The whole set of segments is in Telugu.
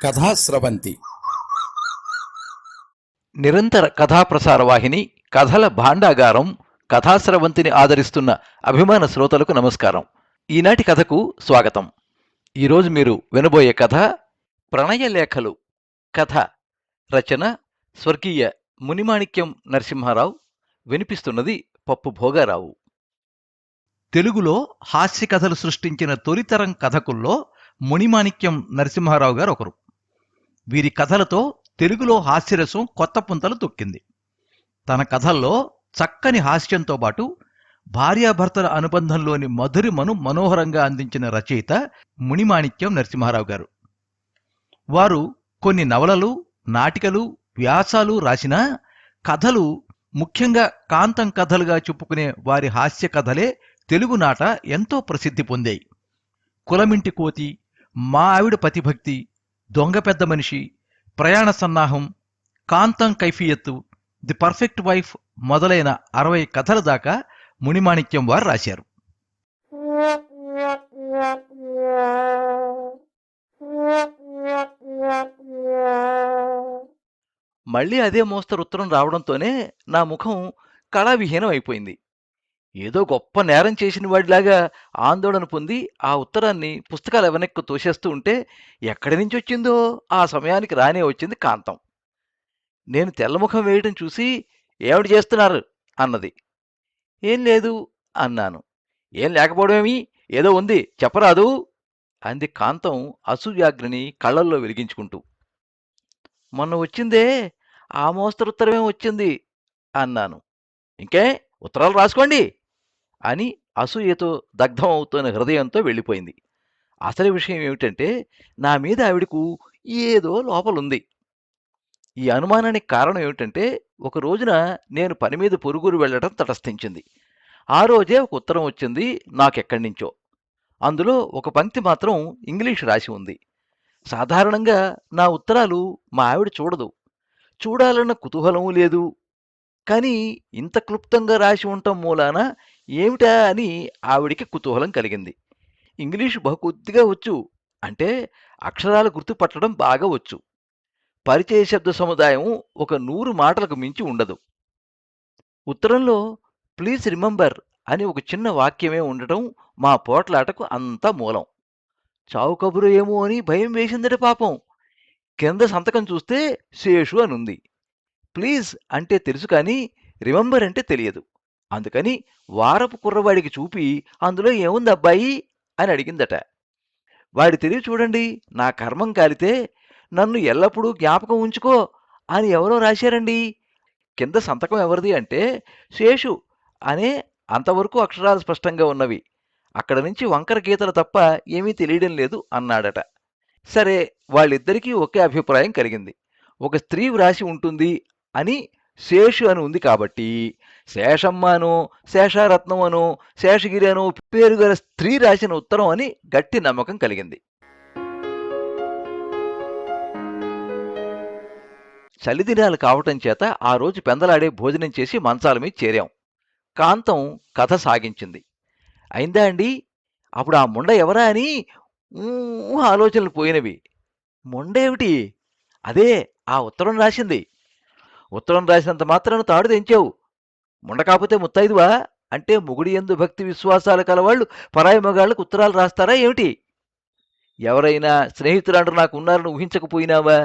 కథాస్రవంతి నిరంతర కథాప్రసార వాహిని కథల భాండాగారం కథాస్రవంతిని ఆదరిస్తున్న అభిమాన శ్రోతలకు నమస్కారం. ఈనాటి కథకు స్వాగతం. ఈరోజు మీరు వినబోయే కథ ప్రణయలేఖలు. కథ రచన స్వర్గీయ మునిమాణిక్యం నరసింహారావు. వినిపిస్తున్నది పప్పు భోగారావు. తెలుగులో హాస్య కథలు సృష్టించిన తొలితరం కథకుల్లో మునిమాణిక్యం నరసింహారావు గారు ఒకరు. వీరి కథలతో తెలుగులో హాస్యరసం కొత్త పుంతలు తొక్కింది. తన కథల్లో చక్కని హాస్యంతో పాటు భార్యాభర్తల అనుబంధంలోని మధురిమను మనోహరంగా అందించిన రచయిత మునిమాణిక్యం నరసింహారావు గారు. వారు కొన్ని నవలలు, నాటికలు, వ్యాసాలు రాసిన కథలు, ముఖ్యంగా కాంతం కథలుగా చెప్పుకునే వారి హాస్య కథలే తెలుగునాట ఎంతో ప్రసిద్ధి పొందాయి. కులమింటి కోతి, మా ఆవిడ పతిభక్తి, దొంగ పెద్ద మనిషి, ప్రయాణ సన్నాహం, కాంతం కైఫియత్తు, ది పర్ఫెక్ట్ వైఫ్ మొదలైన 60 కథల దాకా మునిమాణిక్యం వారు రాశారు. మళ్ళీ అదే మోస్తరు ఉత్తరం రావడంతోనే నా ముఖం కళావిహీనం అయిపోయింది. ఏదో గొప్ప నేరం చేసిన వాడిలాగా ఆందోళన పొంది ఆ ఉత్తరాన్ని పుస్తకాలు వెనక్కు తోసేస్తూ ఉంటే ఎక్కడి నుంచి వచ్చిందో ఆ సమయానికి రానే వచ్చింది కాంతం. నేను తెల్లముఖం వేయటం చూసి ఏమిటి చేస్తున్నారు అన్నది. ఏం లేదు అన్నాను. ఏం లేకపోవడమేమి, ఏదో ఉంది చెప్పరాదు అంది కాంతం అసూయాగ్నిని కళ్ళల్లో వెలిగించుకుంటూ. మొన్న వచ్చిందే ఆ మోస్తరుత్తరమే వచ్చింది అన్నాను. ఇంకే ఉత్తరాలు రాసుకోండి అని అసూయతో దగ్ధం అవుతున్న హృదయంతో వెళ్ళిపోయింది. అసలు విషయం ఏమిటంటే నా మీద ఆవిడకు ఏదో లోపలుంది. ఈ అనుమానానికి కారణం ఏమిటంటే ఒక రోజున నేను పని మీద పొరుగురు వెళ్ళడం తటస్థించింది. ఆ రోజే ఒక ఉత్తరం వచ్చింది నాకెక్కడి నుంచో. అందులో ఒక పంక్తి మాత్రం ఇంగ్లీష్ రాసి ఉంది. సాధారణంగా నా ఉత్తరాలు మా ఆవిడ చూడదు, చూడాలన్న కుతూహలమూ లేదు. కానీ ఇంత క్లుప్తంగా రాసి ఉండటం మూలాన ఏమిటా అని ఆవిడికి కుతూహలం కలిగింది. ఇంగ్లీషు బహుకొద్దిగా వచ్చు, అంటే అక్షరాలు గుర్తుపట్టడం బాగా వచ్చు. పరిచయ శబ్ద సముదాయం ఒక 100 మాటలకు మించి ఉండదు. ఉత్తరంలో ప్లీజ్ రిమెంబర్ అని ఒక చిన్న వాక్యమే ఉండటం మా పోట్లాటకు అంతా మూలం. చావు కబురు ఏమో అని భయం వేసిందట పాపం. కింద సంతకం చూస్తే శేషు అనుంది. ప్లీజ్ అంటే తెలుసు కానీ రిమెంబర్ అంటే తెలియదు. అందుకని వారపు కుర్రవాడికి చూపి అందులో ఏముంది అబ్బాయి అని అడిగిందట. వాడి తెలివి చూడండి, నా కర్మం కాలితే నన్ను ఎల్లప్పుడూ జ్ఞాపకం ఉంచుకో అని ఎవరో రాశారండి. కింద సంతకం ఎవరిది అంటే శేషు అనే అంతవరకు అక్షరాలు స్పష్టంగా ఉన్నవి. అక్కడ నుంచి వంకర గీతలు తప్ప ఏమీ తెలియడం లేదు అన్నాడట. సరే, వాళ్ళిద్దరికీ ఒకే అభిప్రాయం కలిగింది. ఒక స్త్రీ వ్రాసి ఉంటుంది అని శేషు అని ఉంది కాబట్టి శేషమ్మ అనో శేషారత్నం అనో శేషగిరి అనో పేరు గల స్త్రీ రాసిన ఉత్తరం అని గట్టి నమ్మకం కలిగింది. చలిదినాలు కావటం చేత ఆ రోజు పెందలాడే భోజనం చేసి మంచాల మీద చేరాం. కాంతం కథ సాగించింది. అయిందా అండి, అప్పుడు ఆ ముండ ఎవరా అని ఆలోచనలు పోయినవి. ముండేమిటి? అదే ఆ ఉత్తరం రాసింది. ఉత్తరం రాసినంత మాత్రాన తాడు తెంచావు. ముండ కాకపోతే ముత్తైదువా అంటే మొగుడి యందు భక్తి విశ్వాసాలు కలవాళ్ళు పరాయి మగాళ్ళకు ఉత్తరాలు రాస్తారా ఏమిటి? ఎవరైనా స్నేహితురాండ్రు నాకు ఉన్నారని ఊహించకపోయినావా?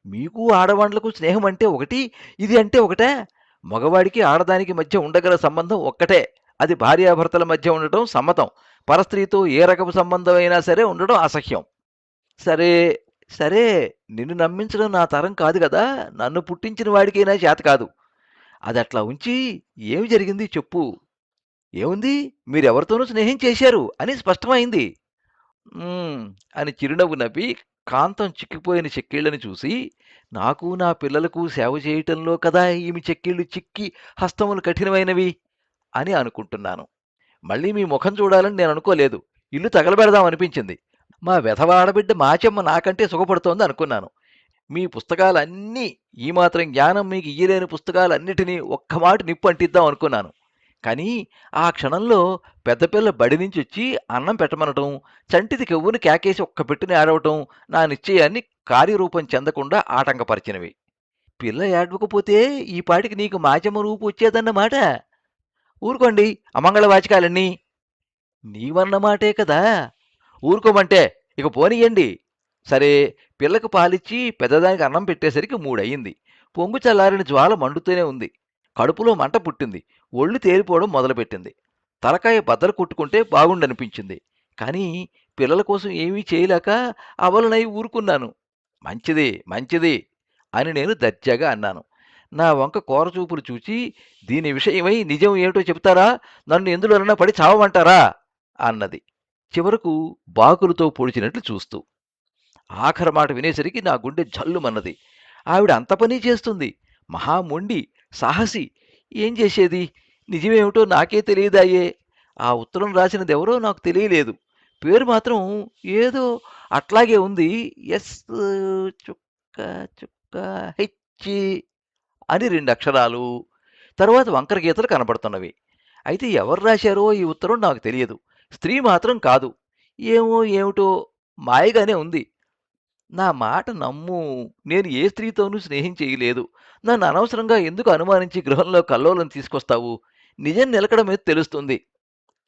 మీకు ఆడవాండ్లకు స్నేహం అంటే ఒకటి, ఇది అంటే ఒకటే. మగవాడికి ఆడదానికి మధ్య ఉండగల సంబంధం ఒక్కటే, అది భార్యాభర్తల మధ్య ఉండటం సమ్మతం. పరస్త్రీతో ఏ రకపు సంబంధమైనా సరే ఉండడం అసహ్యం. సరే సరే, నిన్ను నమ్మించడం నా తరం కాదు కదా, నన్ను పుట్టించిన వాడికైనా చేత కాదు. అది అట్లా ఉంచి ఏమి జరిగింది చెప్పు. ఏముంది, మీరెవరితోనూ స్నేహం చేశారు అని స్పష్టమైంది అని చిరునవ్వు నవ్వి కాంతం చిక్కిపోయిన చెక్కిళ్ళని చూసి, నాకు నా పిల్లలకు సేవ చేయటంలో కదా ఈమె చెక్కిళ్ళు చిక్కి హస్తములు కఠినమైనవి అని అనుకుంటున్నాను. మళ్ళీ మీ ముఖం చూడాలని నేను అనుకోలేదు. ఇల్లు తగలబెడదాం అనిపించింది. మా వెధవ ఆడబిడ్డ మాచెమ్మ నాకంటే సుఖపడుతోంది అనుకున్నాను. మీ పుస్తకాలన్నీ, ఈ మాత్రం జ్ఞానం మీకు ఇయ్యలేని పుస్తకాలన్నిటినీ ఒక్క మాట నిప్పు అంటిద్దాం అనుకున్నాను. కానీ ఆ క్షణంలో పెద్దపిల్ల బడి నుంచి వచ్చి అన్నం పెట్టమనటం, చంటిది కెవ్వుని కేకేసి ఒక్క పెట్టుని ఆడవటం నా నిశ్చయాన్ని కార్యరూపం చెందకుండా ఆటంకపరిచినవి. పిల్ల ఏడవకపోతే ఈ పాటికి నీకు మాచమ్మ రూపు వచ్చేదన్నమాట. ఊరుకోండి అమంగళ వాచకాలన్నీ. నీవన్న మాటే కదా! ఊరుకోమంటే ఇక పోనీయండి. సరే, పిల్లకు పాలిచ్చి పెద్దదానికి అన్నం పెట్టేసరికి 3 అయింది. పొంగు చల్లారిన జ్వాల మండుతూనే ఉంది. కడుపులో మంట పుట్టింది. ఒళ్ళు తేలిపోవడం మొదలుపెట్టింది. తలకాయ బద్దలు కొట్టుకుంటే బాగుండనిపించింది. కానీ పిల్లల కోసం ఏమీ చేయలేక అవలనై ఊరుకున్నాను. మంచిది, మంచిది అని నేను దర్జాగా అన్నాను. నా వంక కోరచూపులు చూచి, దీని విషయమై నిజం ఏమిటో చెబుతారా? నన్ను ఎందులోనన్నా పడి చావమంటారా? అన్నది. చివరకు బాకులతో పొడిచినట్లు చూస్తూ. ఆఖరి మాట వినేసరికి నా గుండె జల్లుమన్నది. ఆవిడ అంత పని చేస్తుంది. మహా మొండి, సాహసి. ఏం చేసేది? నిజమేమిటో నాకే తెలియదాయే. ఆ ఉత్తరం రాసినదెవరో నాకు తెలియలేదు. పేరు మాత్రం ఏదో అట్లాగే ఉంది. ఎస్ చుక్క చుక్క హెచ్చి అని 2 అక్షరాలు. తరువాత వంకర గీతలు కనబడుతున్నవి. అయితే ఎవరు రాశారో ఈ ఉత్తరం నాకు తెలియదు. స్త్రీ మాత్రం కాదు. ఏమో ఏమిటో మాయగానే ఉంది. నా మాట నమ్ము. నేను ఏ స్త్రీతోనూ స్నేహం చేయలేదు. నన్ను అనవసరంగా ఎందుకు అనుమానించి గృహంలో కల్లోలం తీసుకొస్తావు? నిజం నిలకడమే తెలుస్తుంది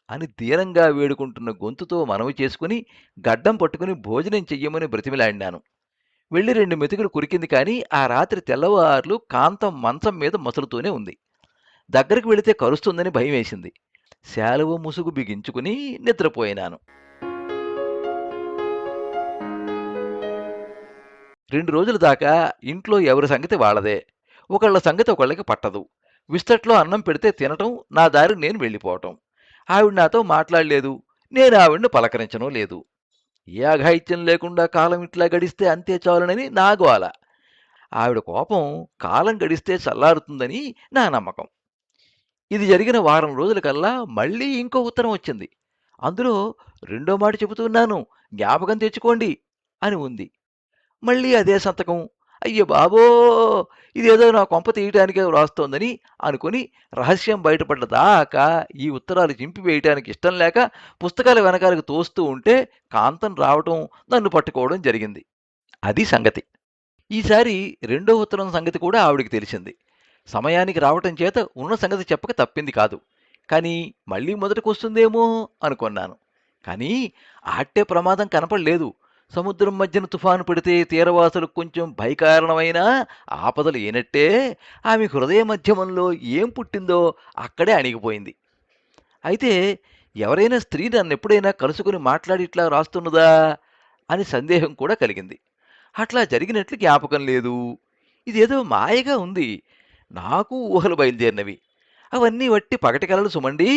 అని దీనంగా వేడుకుంటున్న గొంతుతో మనవి చేసుకుని గడ్డం పట్టుకుని భోజనం చెయ్యమని బ్రతిమిలాడినాను. వెళ్ళి 2 మెతుకులు కురికింది కానీ ఆ రాత్రి తెల్లవార్లు కాంతం మంచం మీద మసులుతూనే ఉంది. దగ్గరికి వెళితే కరుస్తుందని భయమేసింది. శాలువ ముసుగు బిగించుకుని నిద్రపోయినాను. 2 రోజుల దాకా ఇంట్లో ఎవరి సంగతి వాళ్ళదే. ఒకళ్ళ సంగతి ఒకళ్ళకి పట్టదు. విస్తట్లో అన్నం పెడితే తినటం, నా దారి నేను వెళ్ళిపోవటం. ఆవిడ నాతో మాట్లాడలేదు. నేను ఆవిడను పలకరించను లేదు. ఏ అఘాయిత్యం లేకుండా కాలం ఇట్లా గడిస్తే అంతే చాలునని నా గోల. ఆవిడ కోపం కాలం గడిస్తే చల్లారుతుందని నా నమ్మకం. ఇది జరిగిన వారం రోజులకల్లా మళ్ళీ ఇంకో ఉత్తరం వచ్చింది. అందులో రెండో మాట చెబుతున్నాను, జ్ఞాపకం తెచ్చుకోండి అని ఉంది. మళ్ళీ అదే సంతకం. అయ్య బాబో! ఇదేదో నా కొంప తీయటానికే వ్రాస్తోందని అనుకుని రహస్యం బయటపడ్డదాకా ఈ ఉత్తరాలు చింపివేయటానికి ఇష్టం లేక పుస్తకాల వెనకాలకు తోస్తూ ఉంటే కాంతం రావటం, నన్ను పట్టుకోవడం జరిగింది. అది సంగతి. ఈసారి రెండో ఉత్తరం సంగతి కూడా ఆవిడికి తెలిసింది. సమయానికి రావటం చేత ఉన్న సంగతి చెప్పక తప్పింది కాదు. కానీ మళ్ళీ మొదటికొస్తుందేమో అనుకున్నాను. కానీ ఆట్టే ప్రమాదం కనపడలేదు. సముద్రం మధ్యన తుఫాను పడితే తీరవాసులకు కొంచెం భయకారణమైనా ఆపదలు ఏనట్టే ఆమె హృదయ మధ్యమంలో ఏం పుట్టిందో అక్కడే అణిగిపోయింది. అయితే ఎవరైనా స్త్రీ నన్నెప్పుడైనా కలుసుకుని మాట్లాడి ఇట్లా రాస్తున్నదా అని సందేహం కూడా కలిగింది. అట్లా జరిగినట్లు జ్ఞాపకం లేదు. ఇదేదో మాయగా ఉంది. నాకు ఊహలు బయలుదేరినవి. అవన్నీ వట్టి పగటి కలలు సుమండి.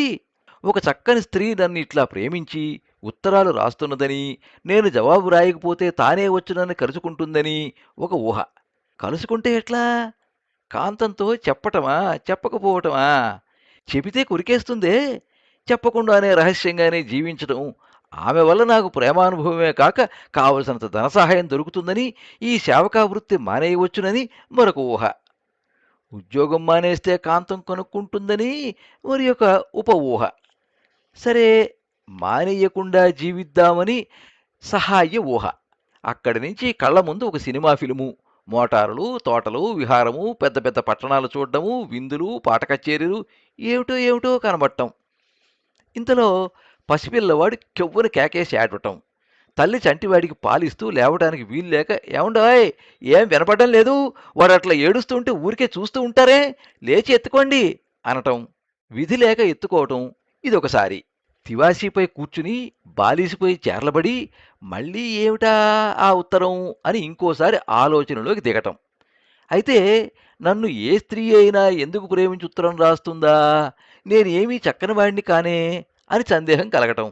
ఒక చక్కని స్త్రీ నన్ను ఇట్లా ప్రేమించి ఉత్తరాలు రాస్తున్నదని, నేను జవాబు రాయకపోతే తానే వచ్చి నన్ను కలుసుకుంటుందని ఒక ఊహ. కలుసుకుంటే ఎట్లా? కాంతంతో చెప్పటమా? చెప్పకపోవటమా? చెబితే కొరికేస్తుందే. చెప్పకుండానే రహస్యంగానే జీవించటం. ఆమె వల్ల నాకు ప్రేమానుభవమే కాక కావలసినంత ధన సహాయం దొరుకుతుందని, ఈ సేవకా వృత్తి మానేయవచ్చునని మరొక ఊహ. ఉద్యోగం మానేస్తే కాంతం కనుక్కుంటుందని మరి ఒక ఉప ఊహ. సరే, మానేయకుండా జీవిద్దామని సహాయ ఊహ. అక్కడి నుంచి కళ్ళ ముందు ఒక సినిమా ఫిల్ము. మోటారులు, తోటలు, విహారము, పెద్ద పెద్ద పట్టణాలు చూడడము, విందులు, పాట కచేరీలు, ఏమిటో ఏమిటో కనబడటం. ఇంతలో పసిపిల్లవాడు కెవ్వున కేకేసి ఏడవటం. తల్లి చంటివాడికి పాలిస్తూ లేవటానికి వీల్లేక, ఏమండోయ్, ఏం వినపడడం లేదు? వాడు అట్లా ఏడుస్తుంటే ఊరికే చూస్తూ ఉంటారే, లేచి ఎత్తుకోండి అనటం. విధి లేక ఎత్తుకోవటం ఇదొకసారి. తివాసీపై కూర్చుని బాలీసుపై చేర్లబడి మళ్ళీ ఏమిటా ఆ ఉత్తరం అని ఇంకోసారి ఆలోచనలోకి దిగటం. అయితే నన్ను ఏ స్త్రీ అయినా ఎందుకు ప్రేమించి ఉత్తరం రాస్తుందా? నేనేమీ చక్కని వాడిని కానే అని సందేహం కలగటం.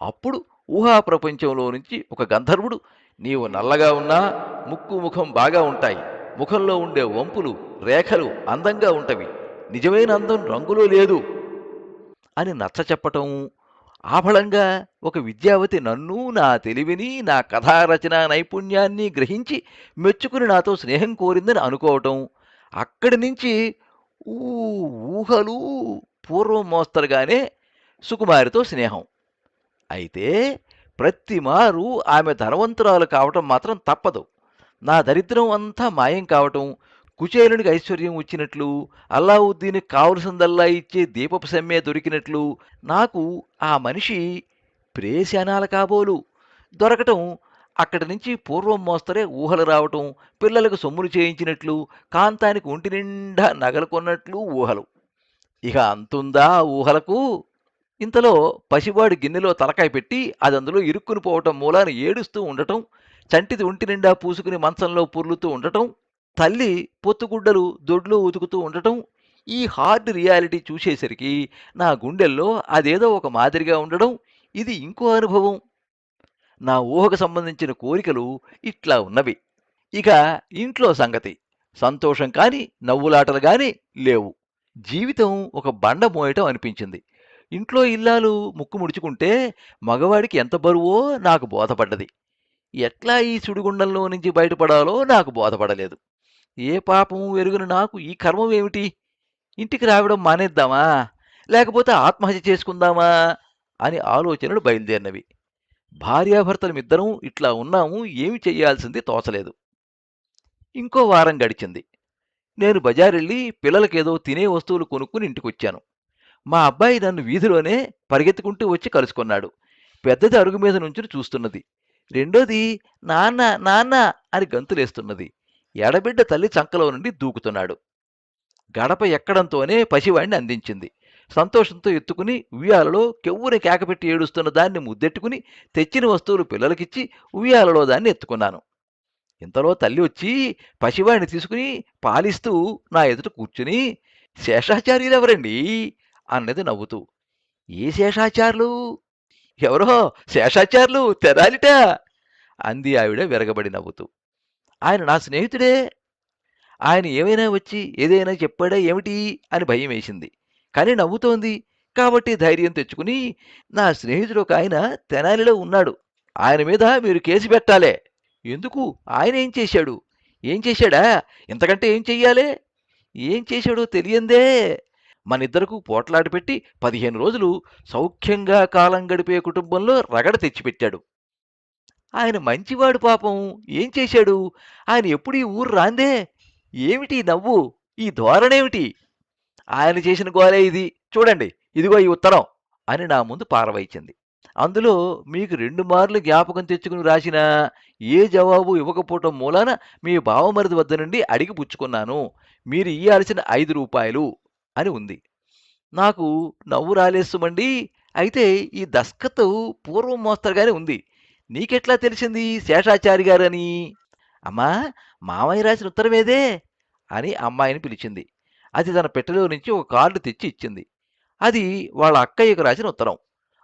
అప్పుడు ఊహా ప్రపంచంలో నుంచి ఒక గంధర్వుడు, నీవు నల్లగా ఉన్నా ముక్కు ముఖం బాగా ఉంటాయి. ముఖంలో ఉండే వంపులు, రేఖలు అందంగా ఉంటవి. నిజమైన అందం రంగులో లేదు అని నచ్చచెప్పటం. ఆఫళంగా ఒక విద్యావతి నన్ను, నా తెలివిని, నా కథారచనా నైపుణ్యాన్ని గ్రహించి మెచ్చుకుని నాతో స్నేహం కోరిందని అనుకోవటం. అక్కడి నుంచి ఊ ఊహలు పూర్వం మోస్తరుగానే సుకుమారితో స్నేహం. అయితే ప్రతి మారు ఆమె ధనవంతురాలు కావటం మాత్రం తప్పదు. నా దరిద్రం అంతా మాయం కావటం, కుచేలునికి ఐశ్వర్యం వచ్చినట్లు, అల్లావుద్దీన్‌కి కావలసిందల్లా ఇచ్చే దీపపు సమ్మె దొరికినట్లు, నాకు ఆ మనిషి ప్రేశనాల కాబోలు దొరకటం, అక్కడి నుంచి పూర్వం మోస్తరే ఊహలు రావటం, పిల్లలకు సొమ్ములు చేయించినట్లు, కాంతానికి ఒంటి నిండా నగలు కొన్నట్లు ఊహలు. ఇక అంతుందా ఆ ఊహలకు? ఇంతలో పసివాడు గిన్నెలో తలకాయ పెట్టి అది అందులో ఇరుక్కుని పోవటం మూలాన ఏడుస్తూ ఉండటం, చంటిది ఒంటి నిండా పూసుకుని మంచంలో పొర్లుతూ ఉండటం, తల్లి పొత్తుగుడ్డలు దొడ్లో ఉతుకుతూ ఉండటం, ఈ హార్డ్ రియాలిటీ చూసేసరికి నా గుండెల్లో అదేదో ఒక మాదిరిగా ఉండడం, ఇది ఇంకో అనుభవం. నా ఊహకు సంబంధించిన కోరికలు ఇట్లా ఉన్నవి. ఇక ఇంట్లో సంగతి. సంతోషం కాని, నవ్వులాటలు గాని లేవు. జీవితం ఒక బండ మోయటం అనిపించింది. ఇంట్లో ఇల్లాలు ముక్కు ముడుచుకుంటే మగవాడికి ఎంత బరువో నాకు బోధపడ్డది. ఎట్లా ఈ సుడిగుండంలో నుంచి బయటపడాలో నాకు బోధపడలేదు. ఏ పాపము ఎరుగని నాకు ఈ కర్మమేమిటి? ఇంటికి రావడం మానేద్దామా? లేకపోతే ఆత్మహత్య చేసుకుందామా? అని ఆలోచనలు బయలుదేరినవి. భార్యాభర్తలమిద్దరం ఇట్లా ఉన్నాము. ఏమి చెయ్యాల్సింది తోచలేదు. ఇంకో వారం గడిచింది. నేను బజారెళ్ళి పిల్లలకేదో తినే వస్తువులు కొనుక్కుని ఇంటికొచ్చాను. మా అబ్బాయి నన్ను వీధిలోనే పరిగెత్తుకుంటూ వచ్చి కలుసుకున్నాడు. పెద్దది అరుగు మీద నుంచుని చూస్తున్నది. రెండోది నాన్న నాన్న అని గంతులేస్తున్నది. ఎడబిడ్డ తల్లి చంకలో నుండి దూకుతున్నాడు. గడప ఎక్కడంతోనే పసివాణ్ణి అందించింది. సంతోషంతో ఎత్తుకుని ఉయ్యాలలో కెవ్వున కేకపెట్టి ఏడుస్తున్న దాన్ని ముద్దెట్టుకుని తెచ్చిన వస్తువులు పిల్లలకిచ్చి ఉయ్యాలలో దాన్ని ఎత్తుకున్నాను. ఇంతలో తల్లి వచ్చి పసివాడిని తీసుకుని పాలిస్తూ నా ఎదుట కూర్చుని శేషాచార్యులెవరండి అన్నది నవ్వుతూ. ఏ శేషాచార్యులు? ఎవరో శేషాచార్యులు తెరాలిట అంది ఆవిడ విరగబడి నవ్వుతూ. ఆయన నా స్నేహితుడే. ఆయన ఏమైనా వచ్చి ఏదైనా చెప్పాడా ఏమిటి అని భయం వేసింది. కానీ నవ్వుతోంది కాబట్టి ధైర్యం తెచ్చుకుని నా స్నేహితుడు ఒక ఆయన తెనాలిలో ఉన్నాడు. ఆయన మీద మీరు కేసు పెట్టాలే. ఎందుకు? ఆయన ఏం చేశాడు? ఏం చేశాడా? ఇంతకంటే ఏం చెయ్యాలే? ఏం చేశాడో తెలియందే. మనిద్దరకు పోట్లాట పెట్టి 15 రోజులు సౌఖ్యంగా కాలం గడిపే కుటుంబంలో రగడ తెచ్చిపెట్టాడు. ఆయన మంచివాడు పాపం. ఏం చేశాడు? ఆయన ఎప్పుడు ఈ ఊరు రాందే. ఏమిటి నవ్వు? ఈ ధోరణేమిటి? ఆయన చేసిన గోలే ఇది. చూడండి, ఇదిగో ఈ ఉత్తరం అని నా ముందు పారవైచింది. అందులో మీకు 2 మార్లు జ్ఞాపకం తెచ్చుకుని రాసినా ఏ జవాబు ఇవ్వకపోవటం మూలాన మీ బావమరిది వద్ద నుండి అడిగి పుచ్చుకున్నాను. మీరు ఇయ్యాల్సిన 5 రూపాయలు అని ఉంది. నాకు నవ్వు రాలేస్తుమండి. అయితే ఈ దస్కత్తు పూర్వం మోస్తరుగానే ఉంది. నీకెట్లా తెలిసింది శేషాచారి గారని? అమ్మా, మామయ్య రాసిన ఉత్తరమేదే అని అమ్మాయిని పిలిచింది. అది తన పెట్టెలో నుంచి ఒక కార్డు తెచ్చి ఇచ్చింది. అది వాళ్ళ అక్కయ్యకు రాసిన ఉత్తరం.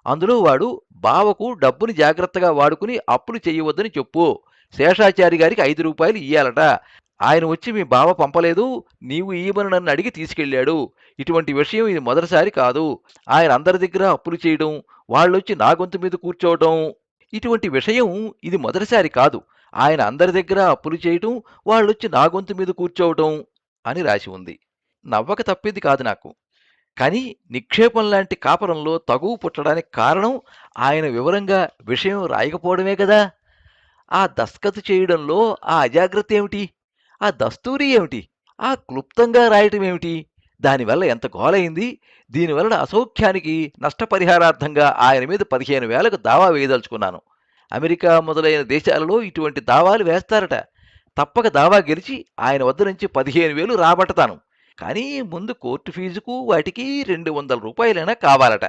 అందులో వాడు బావకు డబ్బుని జాగ్రత్తగా వాడుకుని అప్పులు చెయ్యవద్దని చెప్పు. శేషాచారి గారికి 5 రూపాయలు ఇయ్యాలట. ఆయన వచ్చి మీ బావ పంపలేదు. నీవు ఇయ్యమని నన్ను అడిగి తీసుకెళ్ళాడు. ఇటువంటి విషయం ఇది మొదటిసారి కాదు. ఆయన అందరి దగ్గర అప్పులు చేయడం, వాళ్ళొచ్చి నా గొంతు మీద కూర్చోవటం, ఇటువంటి విషయం ఇది మొదటిసారి కాదు. ఆయన అందరి దగ్గర అప్పులు చేయటం, వాళ్ళొచ్చి నా గొంతు మీద కూర్చోవటం అని రాసి ఉంది. నవ్వక తప్పింది కాదు నాకు. కానీ నిక్షేపం లాంటి కాపురంలో తగువు పుట్టడానికి కారణం ఆయన వివరంగా విషయం రాయకపోవడమే కదా. ఆ దస్కతు చేయడంలో ఆ అజాగ్రత్త ఏమిటి? ఆ దస్తూరి ఏమిటి? ఆ క్లుప్తంగా రాయటం ఏమిటి? దానివల్ల ఎంత గోలైంది? దీనివలన అసౌఖ్యానికి నష్టపరిహారార్థంగా ఆయన మీద 15,000కు దావా వేయదలుచుకున్నాను. అమెరికా మొదలైన దేశాలలో ఇటువంటి దావాలు వేస్తారట. తప్పక దావా గెలిచి ఆయన వద్ద నుంచి 15,000 రాబట్టతాను. కానీ ముందు కోర్టు ఫీజుకు వాటికి 200 రూపాయలైనా కావాలట.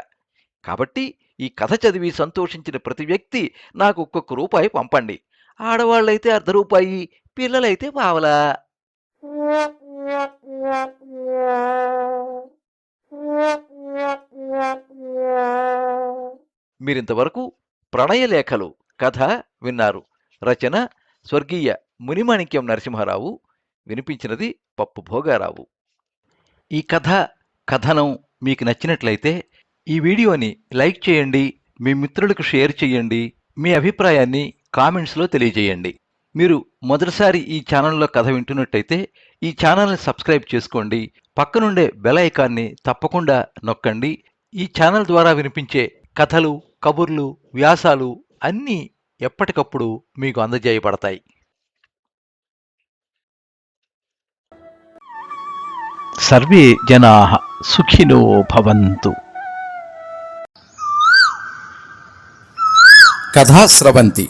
కాబట్టి ఈ కథ చదివి సంతోషించిన ప్రతి వ్యక్తి నాకు ఒక్కొక్క రూపాయి పంపండి. ఆడవాళ్ళైతే అర్ధ రూపాయి, పిల్లలైతే పావలా. మీరింతవరకు ప్రణయలేఖలు కథ విన్నారు. రచన స్వర్గీయ మునిమాణిక్యం నరసింహారావు. వినిపించినది పప్పు భోగారావు. ఈ కథ కథనం మీకు నచ్చినట్లయితే ఈ వీడియోని లైక్ చేయండి, మీ మిత్రులకు షేర్ చేయండి, మీ అభిప్రాయాన్ని కామెంట్స్లో తెలియజేయండి. మీరు మొదటిసారి ఈ ఛానల్లో కథ వింటున్నట్టయితే ఈ ఛానల్ని సబ్స్క్రైబ్ చేసుకోండి. పక్కనుండే బెల్ ఐకాన్ని తప్పకుండా నొక్కండి. ఈ ఛానల్ ద్వారా వినిపించే కథలు, కబుర్లు, వ్యాసాలు అన్నీ ఎప్పటికప్పుడు మీకు అందజేయబడతాయి. సర్వే జనాః సుఖినో భవంతు. కథా స్రవంతి